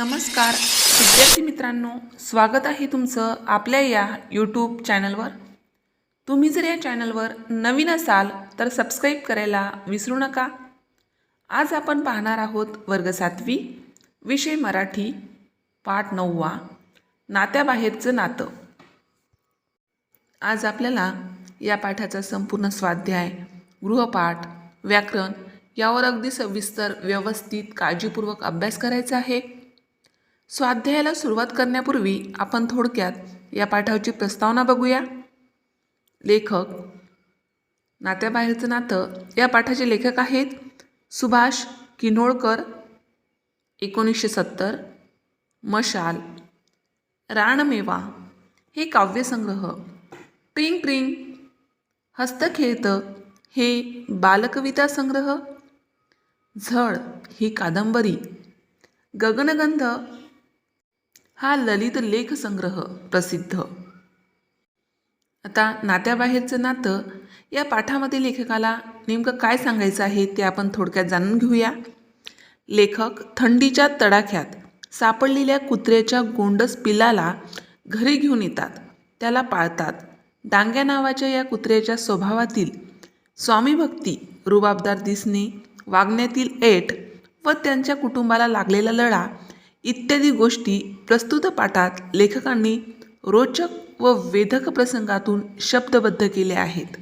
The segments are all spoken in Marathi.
नमस्कार विद्यार्थी मित्रांनो, स्वागत आहे तुमचं आपल्या या यूट्यूब चॅनलवर. तुम्ही जर या चॅनलवर नवीन असाल तर सबस्क्राईब करायला विसरू नका. आज आपण पाहणार आहोत वर्ग 7वी, विषय मराठी, पाठ 9वा, नात्याबाहेरचं नातं. आज आपल्याला या पाठाचा संपूर्ण स्वाध्याय, गृहपाठ, व्याकरण यावर अगदी सविस्तर, व्यवस्थित, काळजीपूर्वक अभ्यास करायचा आहे. स्वाध्यायाला सुरुवात करण्यापूर्वी आपण थोडक्यात या पाठाची प्रस्तावना बघूया. लेखक, नात्याबाहेरचं नातं या पाठाचे लेखक आहेत सुभाष किन्होळकर, 1970, मशाल, रानमेवा हे काव्यसंग्रह, ट्रिंग ट्रिंग, हस्त खेळतं हे बालकविता संग्रह, झळ ही कादंबरी, गगनगंध हा ललित लेख संग्रह प्रसिद्ध. आता नात्याबाहेरचं नातं या पाठामध्ये लेखकाला नेमकं काय सांगायचं आहे ते आपण थोडक्यात जाणून घेऊया. लेखक थंडीच्या तडाख्यात सापडलेल्या कुत्र्याच्या गोंडस पिल्लाला घरी घेऊन येतात, त्याला पाळतात. डांग्या नावाच्या या कुत्र्याच्या स्वभावातील स्वामीभक्ती, रुबाबदार दिसणे, वागण्यातील ऐट व त्यांच्या कुटुंबाला लागलेला लळा इत्यादी गोष्टी प्रस्तुत पाठात लेखकांनी रोचक व वेधक प्रसंगातून शब्दबद्ध केले आहेत.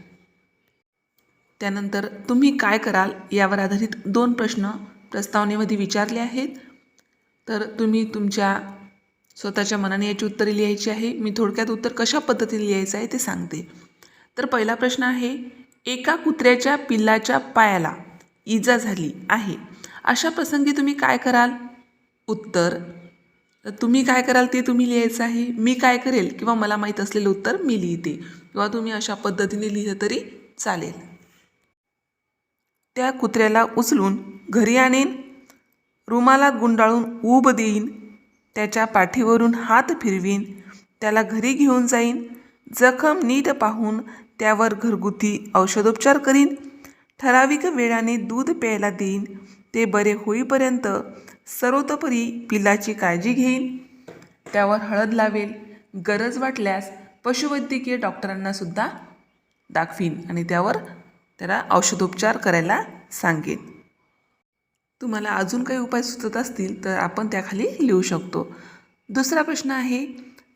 त्यानंतर तुम्ही काय कराल यावर आधारित 2 प्रश्न प्रस्तावनेमध्ये विचारले आहेत. तर तुम्ही तुमच्या स्वतःच्या मनाने याची उत्तरे लिहायची आहे. मी थोडक्यात उत्तर कशा पद्धतीने लिहायचं आहे ते सांगते. तर पहिला प्रश्न आहे, एका कुत्र्याच्या पिल्लाच्या पायाला इजा झाली आहे, अशा प्रसंगी तुम्ही काय कराल? उत्तर, तुम्ही काय कराल ते तुम्ही लिहायचं आहे. मी काय करेल किंवा मला माहीत असलेलं उत्तर मी लिहिते, किंवा तुम्ही अशा पद्धतीने लिहिलं तरी चालेल. त्या कुत्र्याला उचलून घरी आणेन, रुमालात गुंडाळून ऊब देईन, त्याच्या पाठीवरून हात फिरवीन, त्याला घरी घेऊन जाईन, जखम नीट पाहून त्यावर घरगुती औषधोपचार करीन, ठराविक वेळाने दूध प्यायला देईन, ते बरे होईपर्यंत सर्वतोपरी पिल्लाची काळजी घेईन, त्यावर हळद लावेल, गरज वाटल्यास पशुवैद्यकीय डॉक्टरांना सुद्धा दाखवीन आणि त्याला औषधोपचार करायला सांगेन. तुम्हाला अजून काही उपाय सुचत असतील तर आपण त्याखाली लिहू शकतो. दुसरा प्रश्न आहे,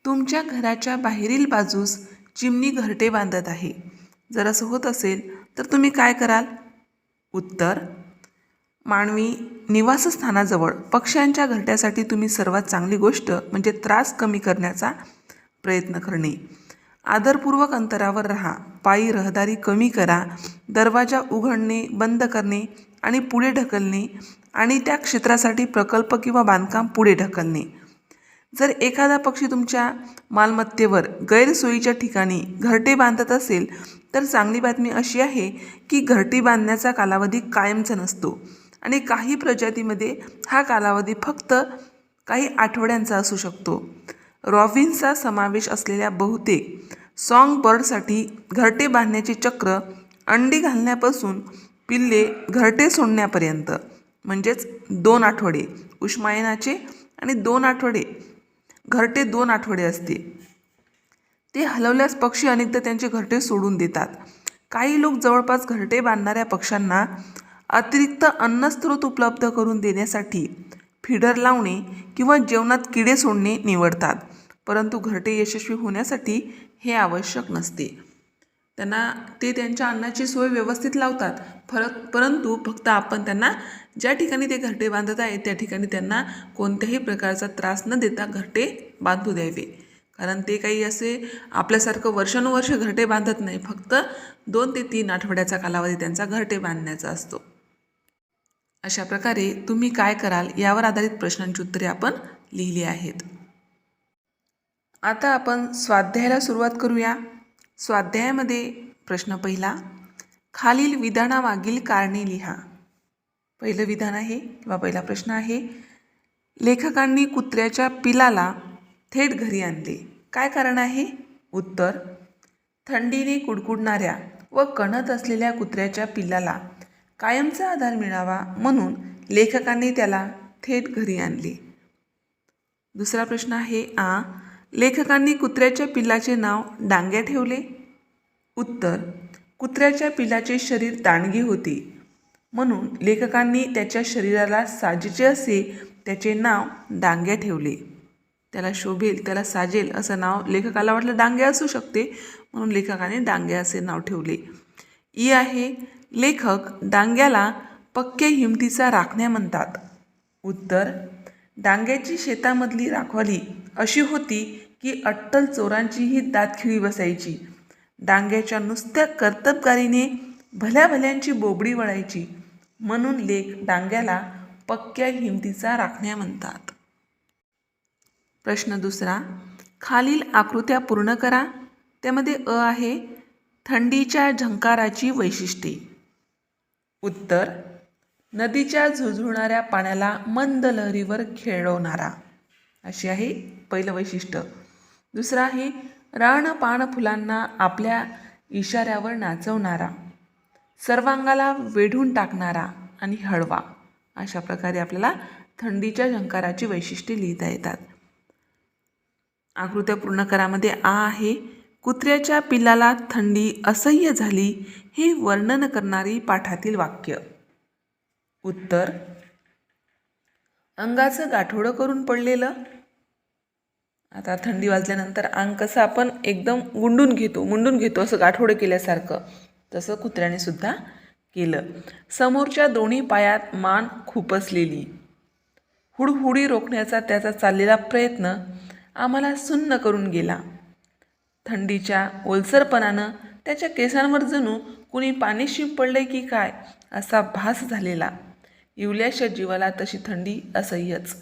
तुमच्या घराच्या बाहेरील बाजूस चिमणी घरटे बांधत आहे. जर असं होत असेल तर तुम्ही काय कराल? उत्तर, मानवी निवासस्थानाजवळ पक्ष्यांच्या घरट्यासाठी तुम्ही सर्वात चांगली गोष्ट म्हणजे त्रास कमी करण्याचा प्रयत्न करणे. आदरपूर्वक अंतरावर राहा, पायी रहदारी कमी करा, दरवाजा उघडणे, बंद करणे आणि पुढे ढकलणे आणि त्या क्षेत्रासाठी प्रकल्प किंवा बांधकाम पुढे ढकलणे. जर एखादा पक्षी तुमच्या मालमत्तेवर गैरसोयीच्या ठिकाणी घरटे बांधत असेल तर चांगली बातमी अशी आहे की घरटी बांधण्याचा कालावधी कायमचा नसतो आणि काही प्रजातीमध्ये हा कालावधी फक्त काही आठवड्यांचा असू शकतो. रॉबिन्सचा समावेश असलेल्या बहुतेक सॉंग बर्डसाठी घरटे बांधण्याचे चक्र अंडी घालण्यापासून पिल्ले घरटे सोडण्यापर्यंत म्हणजेच 2 आठवडे उष्मायनाचे आणि 2 आठवडे घरटे 2 आठवडे असते. ते हलवल्यास पक्षी अनेकदा त्यांचे घरटे सोडून देतात. काही लोक जवळपास घरटे बांधणाऱ्या पक्ष्यांना अतिरिक्त अन्नस्रोत उपलब्ध करून देण्यासाठी फीडर लावणे किंवा जेवणात किडे सोडणे निवडतात, परंतु घरटे यशस्वी होण्यासाठी हे आवश्यक नसते. ते त्यांच्या अन्नाची सोय व्यवस्थित लावतात, परंतु फक्त आपण त्यांना ज्या ठिकाणी ते घरटे बांधत आहेत त्या ठिकाणी त्यांना कोणत्याही प्रकारचा त्रास न देता घरटे बांधू द्यावे. कारण ते काही असे आपल्यासारखं वर्षानुवर्ष घरटे बांधत नाही, फक्त 2 ते 3 आठवड्याचा कालावधी त्यांचा घरटे बांधण्याचा असतो. अशा प्रकारे तुम्ही काय कराल यावर आधारित प्रश्नांची उत्तरे आपण लिहिली आहेत. आता आपण स्वाध्यायाला सुरुवात करूया. स्वाध्यायामध्ये प्रश्न पहिला, खालील विधानामागील कारणे लिहा. पहिलं विधान आहे किंवा पहिला प्रश्न आहे, लेखकांनी कुत्र्याच्या पिलाला थेट घरी आणले. काय कारण आहे? उत्तर, थंडीने कुडकुडणाऱ्या व कणत असलेल्या कुत्र्याच्या पिल्लाला कायमचा आधार मिळावा म्हणून लेखकांनी त्याला थेट घरी आणले. दुसरा प्रश्न आहे आ. लेखकांनी कुत्र्याच्या पिल्लाचे नाव डांग्या ठेवले. उत्तर. कुत्र्याच्या पिल्लाचे शरीर दांडगे होते, म्हणून लेखकांनी त्याच्या शरीराला साजेचे असे त्याचे नाव डांग्या ठेवले. त्याला शोभेल, त्याला साजेल असं नाव लेखकाला वाटलं डांग्या असू शकते, म्हणून लेखकाने डांग्या असे नाव ठेवले. ई आहे. लेखक डांग्याला पक्क्या हिमतीचा राखण्या म्हणतात. उत्तर. डांग्याची शेतामधली राखवाली अशी होती की अट्टल चोरांचीही दातखिळी बसायची. डांग्याच्या नुसत्या कर्तबगारीने भल्या भल्यांची बोबडी वळायची, म्हणून लेख डांग्याला पक्क्या हिमतीचा राखण्या म्हणतात. प्रश्न दुसरा. खालील आकृत्या पूर्ण करा. त्यामध्ये अ आहे. थंडीच्या झंकाराची वैशिष्ट्ये. उत्तर. नदीच्या झुळझुळणाऱ्या पाण्याला मंद लहरीवर खेळवणारा, अशी आहे पहिलं वैशिष्ट्य. दुसरं आहे. रानपान फुलांना आपल्या इशाऱ्यावर नाचवणारा, सर्वांगाला वेढून टाकणारा आणि हळवा. अशा प्रकारे आपल्याला थंडीच्या झंकाराची वैशिष्ट्ये लिहिता येतात. आकृत्या पूर्ण करामध्ये आ आहे. कुत्र्याच्या पिल्लाला थंडी असह्य झाली हे वर्णन करणारी पाठातील वाक्य. उत्तर. अंगाचं गाठोडं करून पडलेलं. आता थंडी वाजल्यानंतर अंग कसं आपण एकदम मुंडून घेतो असं गाठोडं केल्यासारखं, तसं कुत्र्याने सुद्धा केलं. समोरच्या दोन्ही पायात मान खुपसलेली. हुडहुडी रोखण्याचा त्याचा चाललेला प्रयत्न आम्हाला सुन्न करून गेला. थंडीच्या ओलसरपणानं त्याच्या केसांवर जणू कुणी पाणी शिंपडले की काय असा भास झालेला. इवल्याच्या जीवाला तशी थंडी असह्यच.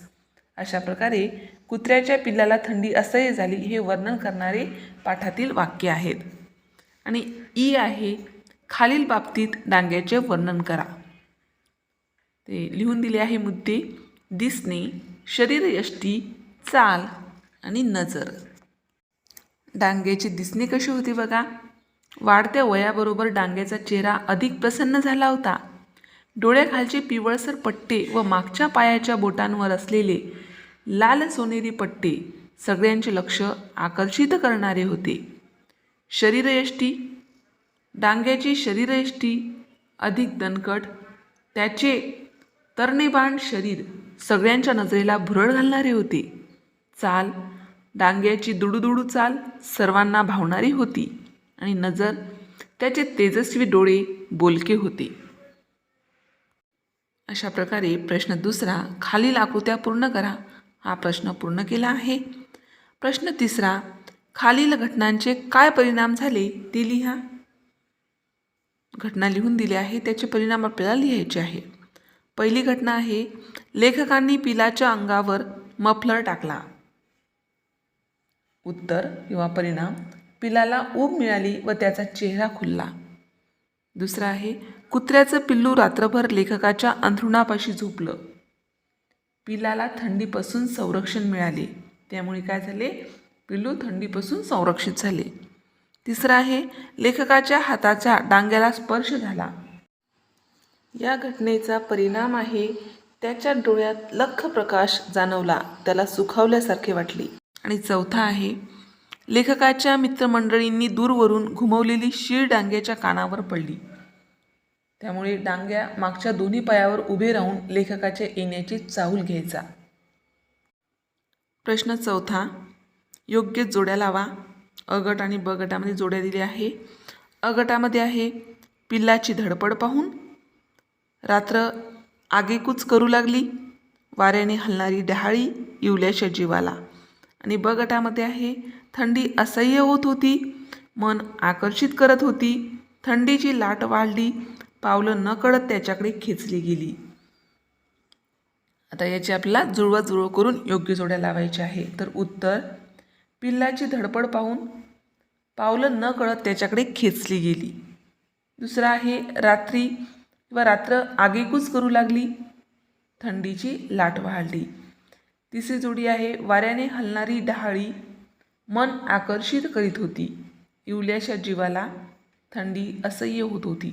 अशा प्रकारे कुत्र्याच्या पिल्लाला थंडी असह्य झाली हे वर्णन करणारे पाठातील वाक्य आहेत. आणि ई आहे. खालील बाबतीत डांग्याचे वर्णन करा. ते लिहून दिले आहे मुद्दे. दिसणे, शरीरयष्टी, चाल आणि नजर. डांग्याची दिसणे कशी होती बघा. वाढत्या वयाबरोबर डांग्याचा चेहरा अधिक प्रसन्न झाला होता. डोळ्याखालचे पिवळसर पट्टे व मागच्या पायाच्या बोटांवर असलेले लाल सोनेरी पट्टे सगळ्यांचे लक्ष आकर्षित करणारे होते. शरीरयष्टी. डांग्याची शरीरयष्टी अधिक दणकट, त्याचे तरणेबाण शरीर सगळ्यांच्या नजरेला भुरळ घालणारे होते. चाल. डांग्याची दुडूदुडू चाल सर्वांना भावणारी होती. आणि नजर. त्याचे तेजस्वी डोळे बोलके होते. अशा प्रकारे प्रश्न दुसरा. खालील आकृत्या पूर्ण करा हा प्रश्न पूर्ण केला आहे. प्रश्न तिसरा. खालील घटनांचे काय परिणाम झाले ते लिहा. घटना लिहून दिली आहे, त्याचे परिणाम आपल्याला लिहायचे आहे. पहिली घटना आहे. लेखकांनी पिलाच्या अंगावर मफलर टाकला. उत्तर किंवा परिणाम. पिलाला ऊब मिळाली व त्याचा चेहरा खुलला. दुसरा आहे. कुत्र्याचं पिल्लू रात्रभर लेखकाच्या अंथरुणापाशी झोपलं. पिलाला थंडीपासून संरक्षण मिळाले, त्यामुळे काय झाले, पिल्लू थंडीपासून संरक्षित झाले. तिसरा आहे. लेखकाच्या हाताचा डांग्याला स्पर्श झाला. या घटनेचा परिणाम आहे. त्याच्या डोळ्यात लख्ख प्रकाश जाणवला, त्याला सुखावल्यासारखे वाटले. आणि चौथा आहे. लेखकाच्या मित्रमंडळींनी दूरवरून घुमवलेली शीळ डांग्याच्या कानावर पडली, त्यामुळे डांग्या मागच्या दोन्ही पायावर उभे राहून लेखकाच्या येण्याची चाहूल घ्यायचा. प्रश्न चौथा. योग्य जोड्या लावा. अ गट आणि ब गटामध्ये जोड्या दिल्या आहे. अ गटामध्ये आहे. पिल्लाची धडपड पाहून. रात्र आगेकूच करू लागली. वाऱ्याने हलणारी डहाळी इवल्याच्या जीवाला. आणि ब गटामध्ये आहे. थंडी असह्य होत होती, मन आकर्षित करत होती. थंडीची लाट वाढली, पावलं न कळत त्याच्याकडे खेचली गेली. आता याची आपल्याला जुळवाजुळव करून योग्य जोड्या लावायच्या आहे. तर उत्तर. पिल्लाची धडपड पाहून पावलं न कळत त्याच्याकडे खेचली गेली. दुसरा आहे. रात्री किंवा रात्र आगेकूच करू लागली, थंडीची लाट वाढली. तिसरी जोडी आहे. वाऱ्याने हलणारी डहाळी मन आकर्षित करीत होती. इवल्याच्या जीवाला थंडी असह्य होत होती.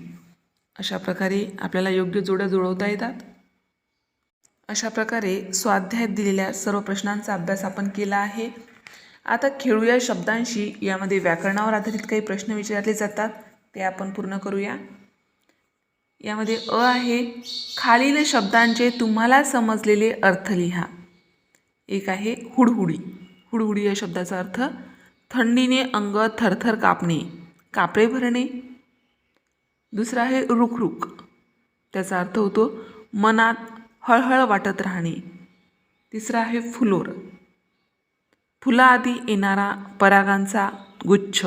अशा प्रकारे आपल्याला योग्य जोड्या जुळवता येतात. अशा प्रकारे स्वाध्यायात दिलेल्या सर्व प्रश्नांचा अभ्यास आपण केला आहे. आता खेळूया शब्दांशी. यामध्ये व्याकरणावर आधारित काही प्रश्न विचारले जातात, ते आपण पूर्ण करूया. यामध्ये अ आहे, खालील शब्दांचे तुम्हाला समजलेले अर्थ लिहा. एक आहे हुडहुडी. हुडहुडी या शब्दाचा अर्थ थंडीने अंग थरथर कापणे, कापरे भरणे. दुसरा आहे रुखरुख. त्याचा अर्थ होतो मनात हळहळ वाटत राहणे. तिसरा आहे फुलोर, फुलाआधी येणारा परागांचा गुच्छ.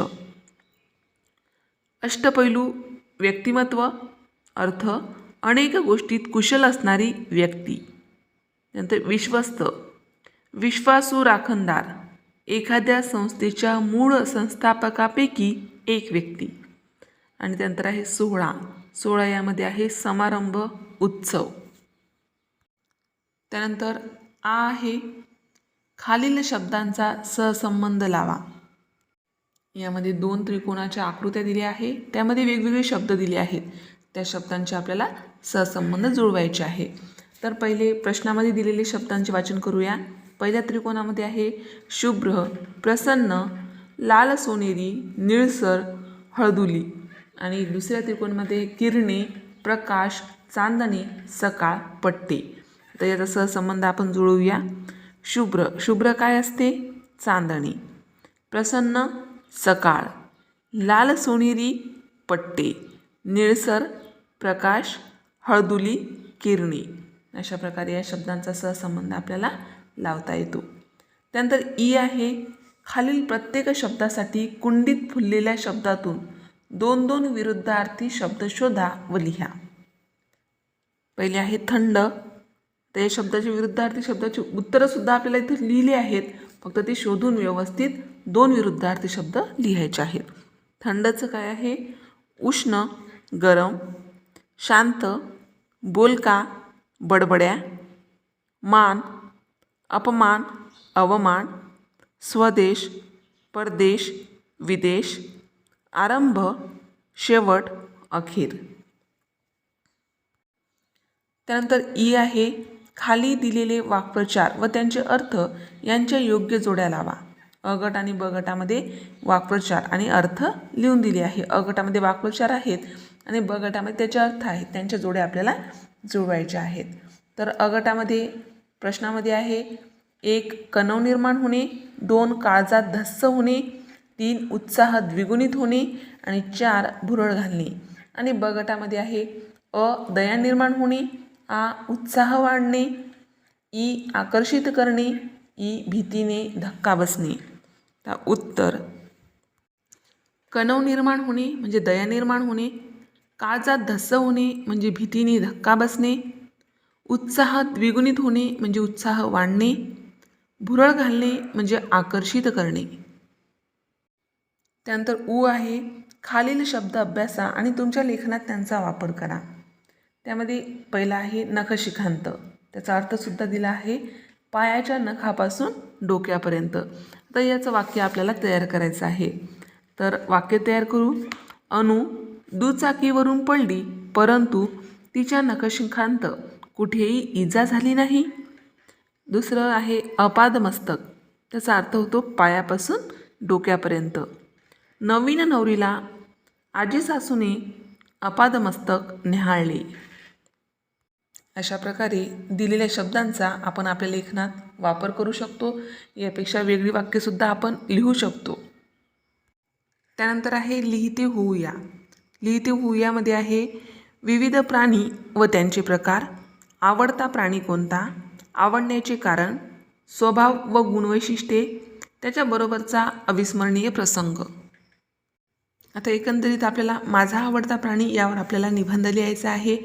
अष्टपैलू व्यक्तिमत्व. अर्थ अनेक गोष्टीत कुशल असणारी व्यक्ती. नंतर विश्वस्त, विश्वासू राखणदार, एखाद्या संस्थेच्या मूळ संस्थापकापैकी एक व्यक्ती. आणि त्यानंतर आहे सोहळा. सोहळा यामध्ये आहे समारंभ, उत्सव. त्यानंतर आ आहे, खालील शब्दांचा सहसंबंध लावा. यामध्ये 2 त्रिकोणाच्या आकृत्या दिल्या आहे, त्यामध्ये वेगवेगळे शब्द दिले आहेत. त्या शब्दांचे आपल्याला सहसंबंध जुळवायचे आहे. तर पहिले प्रश्नामध्ये दिलेले शब्दांचे वाचन करूया. पहिल्या त्रिकोणामध्ये आहे शुभ्र, प्रसन्न, लाल सोनेरी, निळसर, हळदुली. आणि दुसऱ्या त्रिकोणामध्ये किरणे, प्रकाश, चांदणे, सकाळ, पट्टे. तर याचा सहसंबंध आपण जुळवूया. शुभ्र, शुभ्र काय असते? चांदणे. प्रसन्न, सकाळ. लाल सोनेरी, पट्टे. निळसर, प्रकाश. हळदुली, किरणे. अशा प्रकारे या शब्दांचा सहसंबंध आपल्याला लावता येतो. त्यानंतर ई आहे, खालील प्रत्येक शब्दासाठी कुंडीत फुललेल्या शब्दातून 2-2 विरुद्धार्थी शब्द शोधा व लिहा. पहिले आहे थंड. तर या शब्दाचे विरुद्धार्थी शब्दाची उत्तरंसुद्धा आपल्याला इथे लिहिली आहेत, फक्त ते शोधून व्यवस्थित 2 विरुद्धार्थी शब्द लिहायचे आहेत. थंडचं काय आहे? उष्ण, गरम. शांत, बोलका, बडबड्या. मान, अपमान, अवमान. स्वदेश, परदेश, विदेश. आरंभ, शेवट, अखेर. त्यानंतर ई आहे, खाली दिलेले वाक्प्रचार व त्यांचे अर्थ यांच्या योग्य जोड्या लावा. अ गट आणि ब गटामध्ये वाक्प्रचार आणि अर्थ लिहून दिले आहे. अ गटामध्ये वाक्प्रचार आहेत आणि ब गटामध्ये त्याचे अर्थ आहेत, त्यांच्या जोड्या आपल्याला जुळवायच्या आहेत. तर अ गटामध्ये प्रश्नामध्ये आहे, 1 कणव निर्माण होणे, 2 काळजात धस्स होणे, 3 उत्साह द्विगुणित होणे आणि 4 भुरळ घालणे. आणि ब गटामध्ये आहे, अ दया निर्माण होणे, आ उत्साह वाढणे, ई आकर्षित करणे, ई भीतीने धक्का बसणे. तर उत्तर, कणव निर्माण होणे म्हणजे दया निर्माण होणे, काळजात धस्स होणे म्हणजे भीतीने धक्का बसणे, उत्साह द्विगुणित होणे म्हणजे उत्साह वाढणे, भुरळ घालणे म्हणजे आकर्षित करणे. त्यानंतर उ आहे, खालील शब्द अभ्यासा आणि तुमच्या लेखनात त्यांचा वापर करा. त्यामध्ये पहिला आहे नखशिखांत. त्याचा अर्थसुद्धा दिला आहे, पायाच्या नखापासून डोक्यापर्यंत. तर याचं वाक्य आपल्याला तयार करायचं आहे. तर वाक्य तयार करू. अनु दुचाकीवरून पडली, परंतु तिच्या नखशिखांत कुठेही इजा झाली नाही. दुसरं आहे अपादमस्तक. त्याचा अर्थ होतो पायापासून डोक्यापर्यंत. नवीन नवरीला आजी सासूने अपादमस्तक न्याहाळले. अशा प्रकारे दिलेल्या शब्दांचा आपण आपल्या लेखनात वापर करू शकतो. यापेक्षा वेगळी वाक्यसुद्धा आपण लिहू शकतो. त्यानंतर आहे लिहिते होऊया. लिहिते होऊयामध्ये आहे, विविध प्राणी व त्यांचे प्रकार, आवडता प्राणी कोणता, आवडण्याचे कारण, स्वभाव व गुणवैशिष्ट्ये, त्याच्याबरोबरचा अविस्मरणीय प्रसंग. आता एकंदरीत आपल्याला माझा आवडता प्राणी यावर आपल्याला निबंध लिहायचा आहे.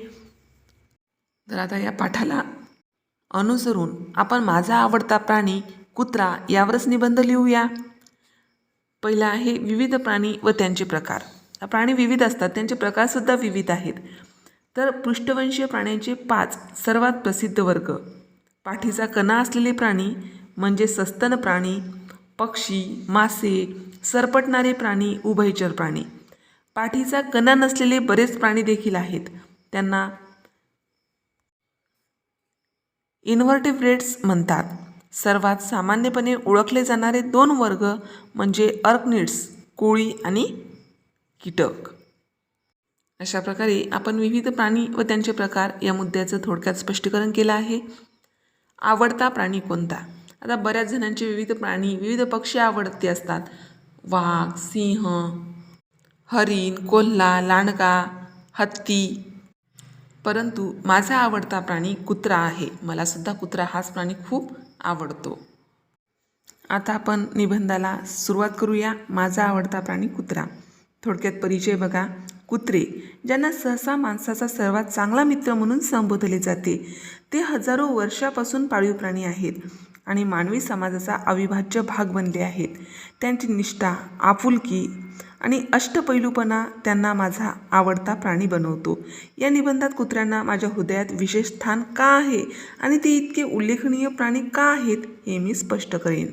तर आता या पाठाला अनुसरून आपण माझा आवडता प्राणी कुत्रा यावरच निबंध लिहूया. पहिला आहे विविध प्राणी व त्यांचे प्रकार. प्राणी विविध असतात, त्यांचे प्रकारसुद्धा विविध आहेत. तर पृष्ठवंशीय प्राण्यांचे 5 सर्वात प्रसिद्ध वर्ग. पाठीचा कणा असलेले प्राणी म्हणजे सस्तन प्राणी, पक्षी, मासे, सरपटणारे प्राणी, उभयचर प्राणी. पाठीचा कणा नसलेले बरेच प्राणी देखील आहेत, त्यांना इन्व्हर्टेब्रेट्स म्हणतात. सर्वात सामान्यपणे ओळखले जाणारे 2 वर्ग म्हणजे अर्कनिड्स, कोळी आणि कीटक. अशा प्रकारे आपण विविध प्राणी व त्यांचे प्रकार या मुद्द्याचं थोडक्यात स्पष्टीकरण केलं आहे. आवडता प्राणी कोणता? आता बऱ्याच जणांचे विविध प्राणी, विविध पक्षी आवडते असतात. वाघ, सिंह, हरिण, कोल्हा, लांडगा, हत्ती. परंतु माझा आवडता प्राणी कुत्रा आहे. मला सुद्धा कुत्रा हाच प्राणी खूप आवडतो. आता आपण निबंधाला सुरुवात करूया. माझा आवडता प्राणी कुत्रा. थोडक्यात परिचय बघा. कुत्रे, ज्यांना सहसा माणसाचा सर्वात चांगला मित्र म्हणून संबोधले जाते, ते हजारो वर्षापासून पाळीव प्राणी आहेत आणि मानवी समाजाचा अविभाज्य भाग बनले आहेत. त्यांची निष्ठा, आपुलकी आणि अष्टपैलूपणा त्यांना माझा आवडता प्राणी बनवतो. या निबंधात कुत्र्यांना माझ्या हृदयात विशेष स्थान का आहे आणि ते इतके उल्लेखनीय प्राणी का आहेत हे मी स्पष्ट करेन.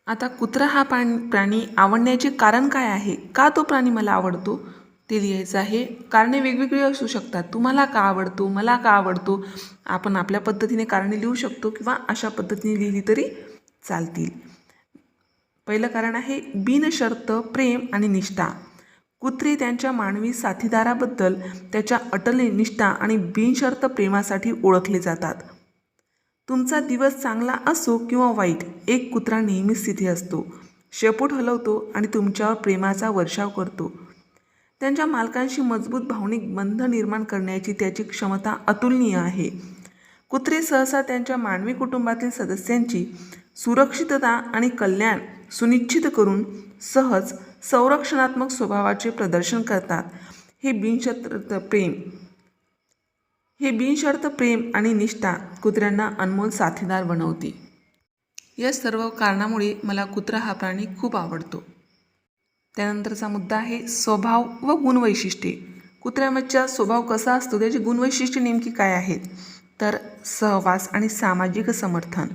आता कुत्रा हा प्राणी आवडण्याचे कारण काय आहे? का तो प्राणी मला आवडतो ते लिहायचं आहे. कारणे वेगवेगळी असू शकतात. तुम्हाला का आवडतो, मला का आवडतो, आपण आपल्या पद्धतीने कारणे लिहू शकतो किंवा अशा पद्धतीने लिहिली तरी चालतील. पहिलं कारण आहे बिनशर्त प्रेम आणि निष्ठा. कुत्रे त्यांच्या मानवी साथीदाराबद्दल त्याच्या अटल निष्ठा आणि बिनशर्त प्रेमासाठी ओळखले जातात. तुमचा दिवस चांगला असो किंवा वाईट, एक कुत्रा नेहमीच तिथे असतो, शेपूट हलवतो आणि तुमच्यावर प्रेमाचा वर्षाव करतो. त्यांच्या मालकांशी मजबूत भावनिक बंध निर्माण करण्याची त्याची क्षमता अतुलनीय आहे. कुत्रे सहसा त्यांच्या मानवी कुटुंबातील सदस्यांची सुरक्षितता आणि कल्याण सुनिश्चित करून सहज संरक्षणात्मक स्वभावाचे प्रदर्शन करतात. हे बिनशर्त प्रेम आणि निष्ठा कुत्र्यांना अनमोल साथीदार बनवते. या सर्व कारणामुळे मला कुत्रा हा प्राणी खूप आवडतो. त्यानंतरचा मुद्दा आहे स्वभाव व गुणवैशिष्ट्ये. कुत्र्याचा स्वभाव कसा असतो, त्याची गुणवैशिष्ट्ये नेमकी काय आहेत? तर सहवास आणि सामाजिक समर्थन.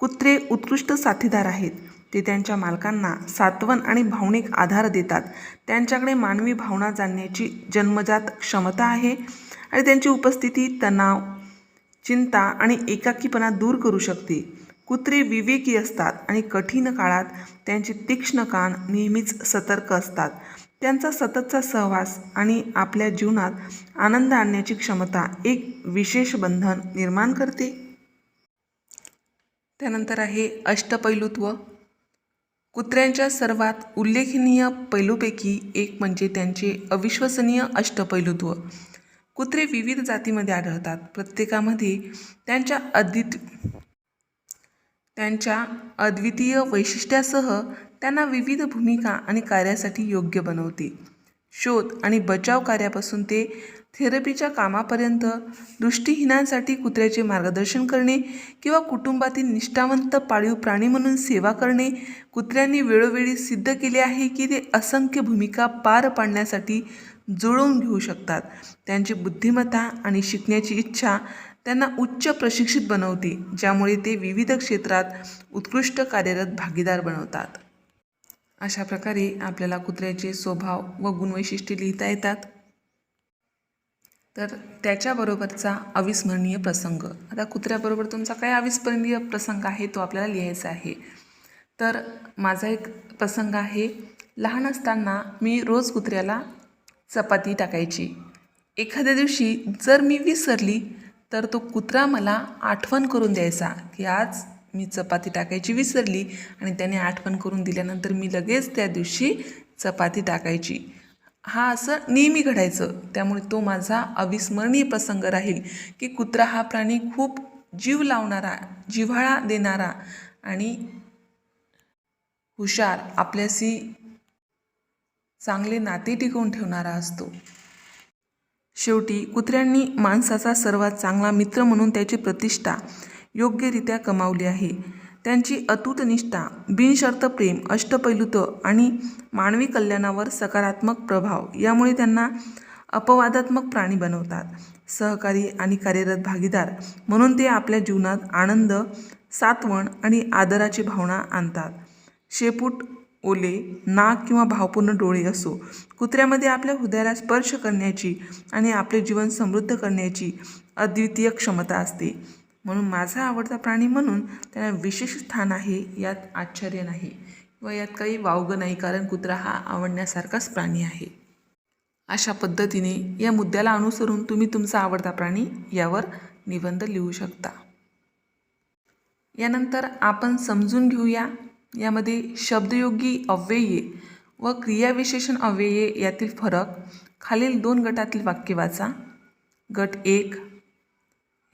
कुत्रे उत्कृष्ट साथीदार आहेत. ते त्यांच्या मालकांना सांत्वन आणि भावनिक आधार देतात. त्यांच्याकडे मानवी भावना जाणण्याची जन्मजात क्षमता आहे आणि त्यांची उपस्थिती तणाव, चिंता आणि एकाकीपणा दूर करू शकते. कुत्रे विवेकी असतात आणि कठीण काळात त्यांचे तीक्ष्ण कान नेहमीच सतर्क असतात. त्यांचा सततचा सहवास आणि आपल्या जीवनात आनंद आणण्याची क्षमता एक विशेष बंधन निर्माण करते. त्यानंतर आहे अष्टपैलुत्व. कुत्र्यांच्या सर्वात उल्लेखनीय पैलूपैकी एक म्हणजे त्यांचे अविश्वसनीय अष्टपैलुत्व. कुत्रे विविध जातीमध्ये आढळतात. प्रत्येकामध्ये त्यांच्या अद्वितीय वैशिष्ट्यासह त्यांना विविध भूमिका आणि कार्यासाठी योग्य बनवते. शोध आणि बचाव कार्यापासून ते थेरपीच्या कामापर्यंत दृष्टीहीनांसाठी कुत्र्याचे मार्गदर्शन करणे किंवा कुटुंबातील निष्ठावंत पाळीव प्राणी म्हणून सेवा करणे. कुत्र्यांनी वेळोवेळी सिद्ध केले आहे की ते असंख्य भूमिका पार पाडण्यासाठी जुळवून घेऊ शकतात. त्यांची बुद्धिमत्ता आणि शिकण्याची इच्छा त्यांना उच्च प्रशिक्षित बनवते, ज्यामुळे ते विविध क्षेत्रात उत्कृष्ट कार्यरत भागीदार बनवतात. अशा प्रकारे आपल्याला कुत्र्याचे स्वभाव व गुणवैशिष्ट्ये लिहिता येतात. तर त्याच्याबरोबरचा अविस्मरणीय प्रसंग. आता कुत्र्याबरोबर तुमचा काय अविस्मरणीय प्रसंग आहे तो आपल्याला लिहायचा आहे. तर माझा एक प्रसंग आहे. लहान असताना मी रोज कुत्र्याला चपाती टाकायची. एखाद्या दिवशी जर मी विसरली तर तो कुत्रा मला आठवण करून द्यायचा की आज मी चपाती टाकायची विसरली, आणि त्याने आठवण करून दिल्यानंतर मी लगेच त्या दिवशी चपाती टाकायची. हा असं नेहमी घडायचं. त्यामुळे तो माझा अविस्मरणीय प्रसंग राहील की कुत्रा हा प्राणी खूप जीव लावणारा, जिव्हाळा देणारा आणि हुशार, आपल्याशी चांगले नाते टिकवून ठेवणारा असतो. शेवटी कुत्र्यांनी माणसाचा सर्वात चांगला मित्र म्हणून त्याची प्रतिष्ठा योग्यरित्या कमावली आहे. त्यांची अतूट निष्ठा, बिनशर्त प्रेम, अष्टपैलुत्व आणि मानवी कल्याणावर सकारात्मक प्रभाव यामुळे त्यांना अपवादात्मक प्राणी बनवतात. सहकारी आणि कार्यरत भागीदार म्हणून ते आपल्या जीवनात आनंद, सांत्वन आणि आदराची भावना आणतात. शेपूट ओले, नाक किंवा भावपूर्ण डोळे असो, कुत्र्यामध्ये आपल्या हृदयाला स्पर्श करण्याची आणि आपले जीवन समृद्ध करण्याची अद्वितीय क्षमता असते. म्हणून माझा आवडता प्राणी म्हणून त्यांना विशेष स्थान आहे, यात आश्चर्य नाही व यात काही वावगं नाही, कारण कुत्रा हा आवडण्यासारखाच प्राणी आहे. अशा पद्धतीने या मुद्द्याला अनुसरून तुम्ही तुमचा आवडता प्राणी यावर निबंध लिहू शकता. यानंतर आपण समजून घेऊया यामध्ये शब्दयोगी अव्यये व क्रियाविशेषण अव्यये यातील फरक. खालील 2 गटातील वाक्य वाचा. गट 1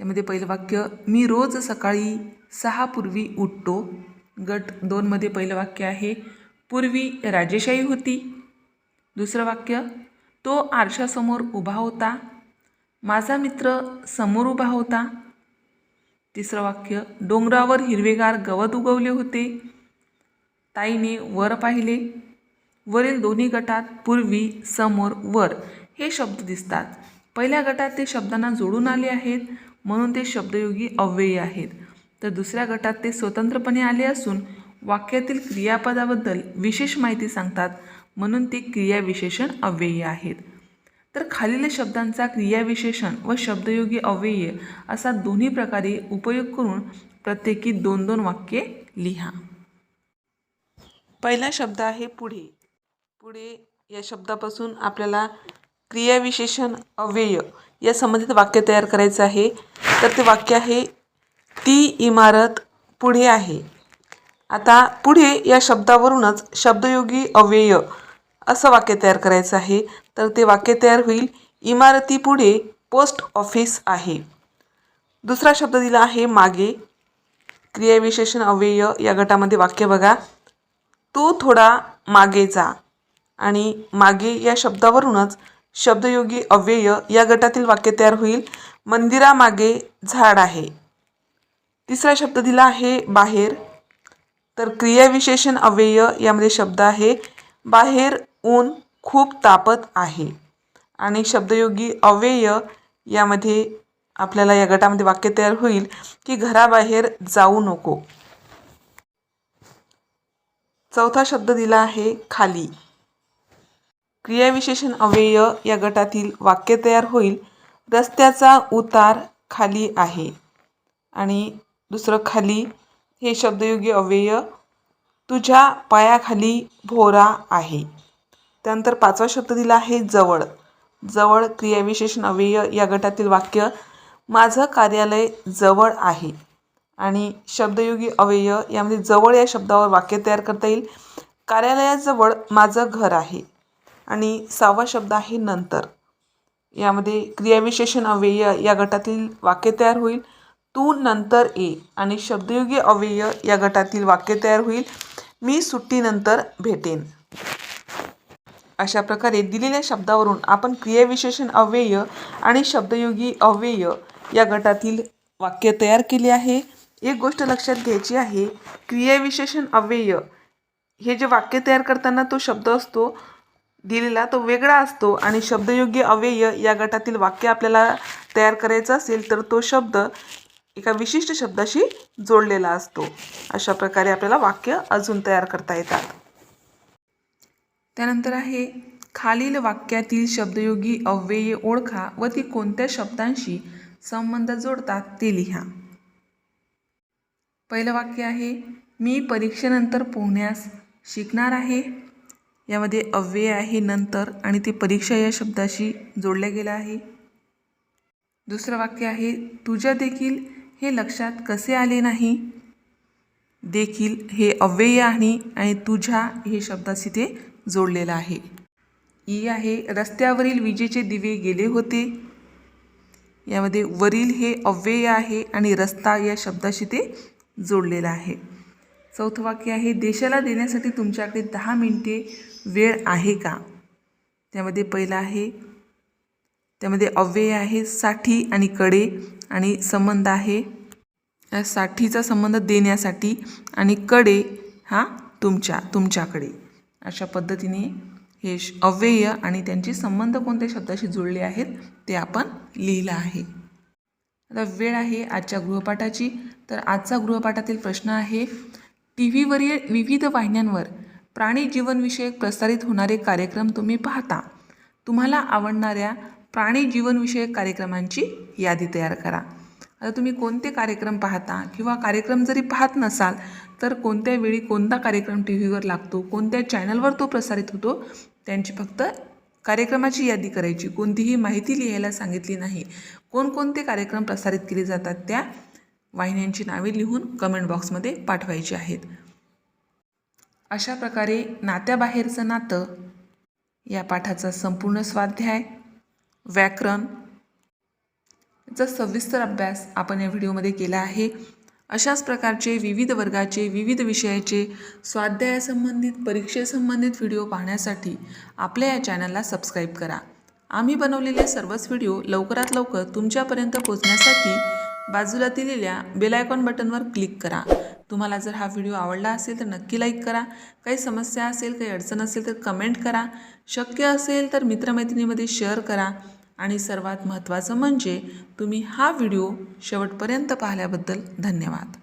यामध्ये पहिलं वाक्य, मी रोज सकाळी 6 पूर्वी उठतो. गट 2 मध्ये पहिलं वाक्य आहे, पूर्वी राजेशाही होती. दुसरं वाक्य, तो आरशासमोर उभा होता. माझा मित्र समोर उभा होता. तिसरं वाक्य, डोंगरावर हिरवेगार गवत उगवले होते. ताईने वर पाहिले. वरील दोन्ही गटात पूर्वी, समोर, वर हे शब्द दिसतात. पहिल्या गटात ते शब्दांना जोडून आले आहेत म्हणून ते शब्दयोगी अव्यय आहेत, तर दुसऱ्या गटात ते स्वतंत्रपणे आले असून वाक्यातील क्रियापदाबद्दल विशेष माहिती सांगतात म्हणून ते क्रियाविशेषण अव्यय आहेत. तर खालील शब्दांचा क्रियाविशेषण व शब्दयोगी अव्यय असा दोन्ही प्रकारे उपयोग करून प्रत्येकी 2-2 वाक्ये लिहा. पहिला शब्द आहे पुढे. पुढे या शब्दापासून आपल्याला क्रियाविशेषण अव्यय या संबंधित वाक्य तयार करायचं आहे. तर ते वाक्य आहे, ती इमारत पुढे आहे. आता पुढे या शब्दावरूनच शब्दयोगी अव्यय असं वाक्य तयार करायचं आहे. तर ते वाक्य तयार होईल, इमारतीपुढे पोस्ट ऑफिस आहे. दुसरा शब्द दिला आहे मागे. क्रियाविशेषण अव्यय या गटामध्ये वाक्य बघा, तू थोडा मागे जा. आणि मागे या शब्दावरूनच शब्दयोगी अव्यय या गटातील वाक्य तयार होईल, मंदिरामागे झाड आहे. तिसरा शब्द दिला आहे बाहेर. तर क्रियाविशेषण अव्यय यामध्ये शब्द आहे, बाहेर ऊन खूप तापत आहे. आणि शब्दयोगी अव्यय यामध्ये आपल्याला या गटामध्ये वाक्य तयार होईल की घराबाहेर जाऊ नको. चौथा शब्द दिला आहे खाली. क्रियाविशेषण अव्यय या गटातील वाक्य तयार होईल, रस्त्याचा उतार खाली आहे. आणि दुसरं खाली हे शब्दयोगी अव्यय, तुझ्या पायाखाली भोरा आहे. त्यानंतर पाचवा शब्द दिला आहे जवळ. जवळ क्रियाविशेषण अव्यय या गटातील वाक्य, माझं कार्यालय जवळ आहे. आणि शब्दयोगी अव्यय यामध्ये जवळ या शब्दावर वाक्य तयार करता येईल, कार्यालयाजवळ माझं घर आहे. आणि 6वा शब्द आहे नंतर. यामध्ये क्रियाविशेषण अव्यय या गटातील वाक्य तयार होईल, तू नंतर ये. आणि शब्दयोगी अव्यय या गटातील वाक्य तयार होईल, मी सुट्टीनंतर भेटेन. अशा प्रकारे दिलेल्या शब्दावरून आपण क्रियाविशेषण अव्यय आणि शब्दयोगी अव्यय या गटातील वाक्य तयार केले आहे. एक गोष्ट लक्षात घ्यायची आहे, क्रियाविशेषण अव्यय हे जे वाक्य तयार करताना तो शब्द असतो दिलेला तो वेगळा असतो, आणि शब्दयोगी अव्यय या गटातील वाक्य आपल्याला तयार करायचं असेल तर तो शब्द एका विशिष्ट शब्दाशी जोडलेला असतो. अशा प्रकारे आपल्याला वाक्य अजून तयार करता येतात. त्यानंतर आहे, खालील वाक्यातील शब्दयोगी अव्यये ओळखा व ती कोणत्या शब्दांशी संबंध जोडतात ते लिहा. पहिलं वाक्य आहे, मी परीक्षेनंतर पोहण्यास शिकणार आहे. यामध्ये अव्यय आहे नंतर आणि ते परीक्षा या शब्दाशी जोडले गेलं आहे. दुसरं वाक्य आहे, तुझ्या देखील हे लक्षात कसे आले नाही. देखील हे अव्यय आहे आणि तुझ्या हे शब्दाशी ते जोडलेलं आहे. ई आहे, रस्त्यावरील विजेचे दिवे गेले होते. यामध्ये वरील हे अव्यय आहे आणि रस्ता या शब्दाशी ते जोडलेलं आहे. चौथं वाक्य आहे, देशाला देण्यासाठी तुमच्याकडे 10 मिनिटे वेळ आहे का. त्यामध्ये पहिलं आहे, त्यामध्ये अव्यय आहे साठी आणि कडे आणि संबंध आहे साठीचा संबंध देण्यासाठी आणि कडे हा तुमच्याकडे. अशा पद्धतीने हे अव्यय आणि त्यांचे संबंध कोणत्या शब्दाशी जुळले आहेत ते आपण लिहिलं आहे. आता वेळ आहे आजच्या गृहपाठाची. तर आजचा गृहपाठातील प्रश्न आहे, टीव्हीवरील विविध वाहिन्यांवर प्राणी जीवनविषयक प्रसारित होणारे कार्यक्रम तुम्ही पाहता. तुम्हाला आवडणाऱ्या प्राणी जीवनविषयक कार्यक्रमांची यादी तयार करा. आता तुम्ही कोणते कार्यक्रम पाहता किंवा कार्यक्रम जरी पाहत नसाल तर कोणत्या वेळी कोणता कार्यक्रम टी व्हीवर लागतो, कोणत्या चॅनलवर तो प्रसारित होतो, त्यांची फक्त कार्यक्रमाची यादी करायची, कोणतीही माहिती लिहायला सांगितली नाही. कोणकोणते कार्यक्रम प्रसारित केले जातात त्या वाहिन्यांची नावे लिहून कमेंट बॉक्समध्ये पाठवायची आहेत. अशा प्रकारे नात्याबाहेरचं नातं या पाठाचा संपूर्ण स्वाध्याय, व्याकरण चा सविस्तर अभ्यास आपण या व्हिडिओमध्ये केला आहे. अशाच प्रकारचे विविध वर्गाचे विविध विषयाचे स्वाध्यायासंबंधित परीक्षेसंबंधित व्हिडिओ पाहण्यासाठी आपल्या या चॅनलला सबस्क्राईब करा. आम्ही बनवलेले सर्वच व्हिडिओ लवकरात लवकर तुमच्यापर्यंत पोहोचण्यासाठी बाजूला दिलेल्या बेल आयकॉन बटनवर क्लिक करा. तुम्हाला जर हा व्हिडिओ आवडला असेल तर नक्की लाईक करा. काही समस्या असेल, काही अडचण असेल तर कमेंट करा. शक्य असेल तर मित्रमैत्रिणीमध्ये शेअर करा. आणि सर्वात महत्त्वाचं म्हणजे तुम्ही हा व्हिडिओ शेवटपर्यंत पाहिल्याबद्दल धन्यवाद.